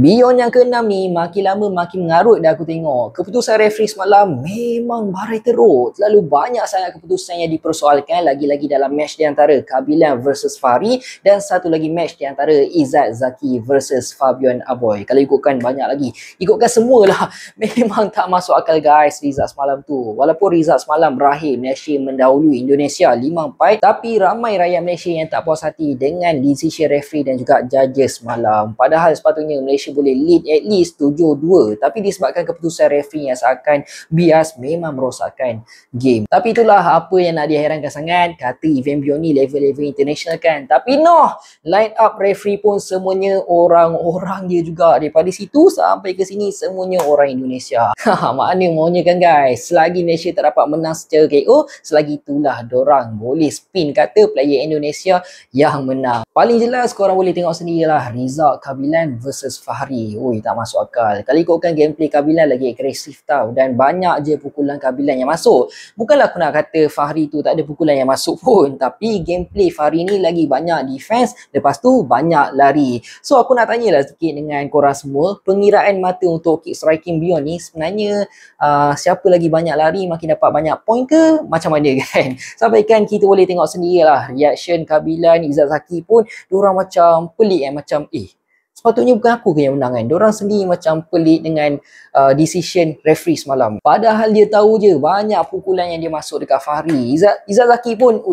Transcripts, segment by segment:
Beyond yang ke-6 ni, makin lama makin mengarut dah aku tengok. Keputusan referee semalam memang barai teruk. Terlalu banyak sangat keputusan yang dipersoalkan. Lagi-lagi dalam match di antara Kabilan versus Fahri dan satu lagi match di antara Izzat Zaki versus Fabian Aboy. Kalau ikutkan banyak lagi. Ikutkan semualah. Memang tak masuk akal guys result semalam tu. Walaupun result semalam berakhir Malaysia mendahului Indonesia 5-4, tapi ramai rakyat Malaysia yang tak puas hati dengan decision referee dan juga judges semalam. Padahal sepatutnya Malaysia boleh lead at least 7-2, tapi disebabkan keputusan referee yang seakan bias memang merosakkan game. Tapi itulah apa yang nak diherankan sangat, kata event Beyond ni level-level international kan, tapi no, line up referee pun semuanya orang-orang dia juga. Daripada situ sampai ke sini semuanya orang Indonesia. Mana maunya kan guys, selagi Malaysia tak dapat menang secara KO, selagi itulah dorang boleh spin kata player Indonesia yang menang. Paling jelas korang boleh tengok sendirilah result Kabilan versus Fahri. Ui, tak masuk akal. Kalau ikutkan gameplay Kabilan lagi agresif tau, dan banyak je pukulan Kabilan yang masuk. Bukanlah aku nak kata Fahri tu tak ada pukulan yang masuk pun, tapi gameplay Fahri ni lagi banyak defense, lepas tu banyak lari. So aku nak tanyalah sikit dengan korang semua, pengiraan mata untuk kick striking Beyond ni sebenarnya siapa lagi banyak lari makin dapat banyak point ke macam mana kan? Sampaikan kita boleh tengok sendirilah reaction Kabilan, Izzat Zaki pun diorang macam pelik macam sepatutnya bukan aku ke yang menang kan. Diorang sendiri macam pelik dengan decision referee semalam. Padahal dia tahu je banyak pukulan yang dia masuk dekat Fahri. Izzat Zaki pun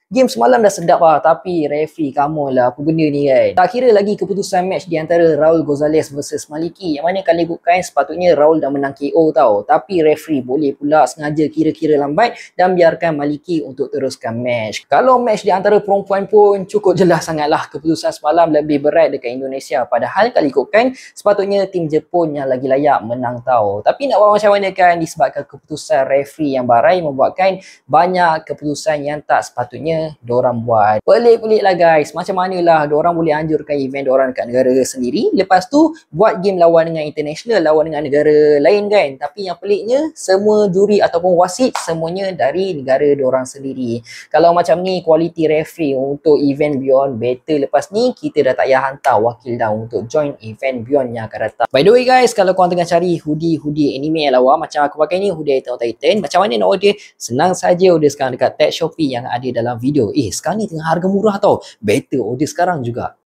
game semalam dah sedap lah, tapi referee come on lah, apa benda ni kan. Tak kira lagi keputusan match di antara Raul Gonzalez versus Maliki, yang mana kali bukan sepatutnya Raul dah menang KO tau, tapi referee boleh pula sengaja kira-kira lambat dan biarkan Maliki untuk teruskan match. Kalau match di antara perempuan pun cukup jelas sangatlah keputusan semalam lebih berat dekat Indonesia, padahal kali ikutkan sepatutnya tim Jepun yang lagi layak menang tau. Tapi nak buat macam mana kan, disebabkan keputusan referee yang barai membuatkan banyak keputusan yang tak sepatutnya diorang buat. Pelik-pelik lah guys, macam manalah diorang boleh anjurkan event diorang dekat negara sendiri, lepas tu buat game lawan dengan international, lawan dengan negara lain kan. Tapi yang peliknya semua juri ataupun wasit semuanya dari negara diorang sendiri. Kalau macam ni quality referee untuk event Beyond better. Lepas ni kita dah tak payah hantar wakil dah untuk join event Beyond yang akan datang. By the way guys, kalau korang tengah cari hoodie anime yang lawa macam aku pakai ni, hoodie Attack on Titan, macam mana nak order? Senang saja order sekarang dekat tag Shopee yang ada dalam video. Sekarang ni tengah harga murah tau. Better order sekarang juga.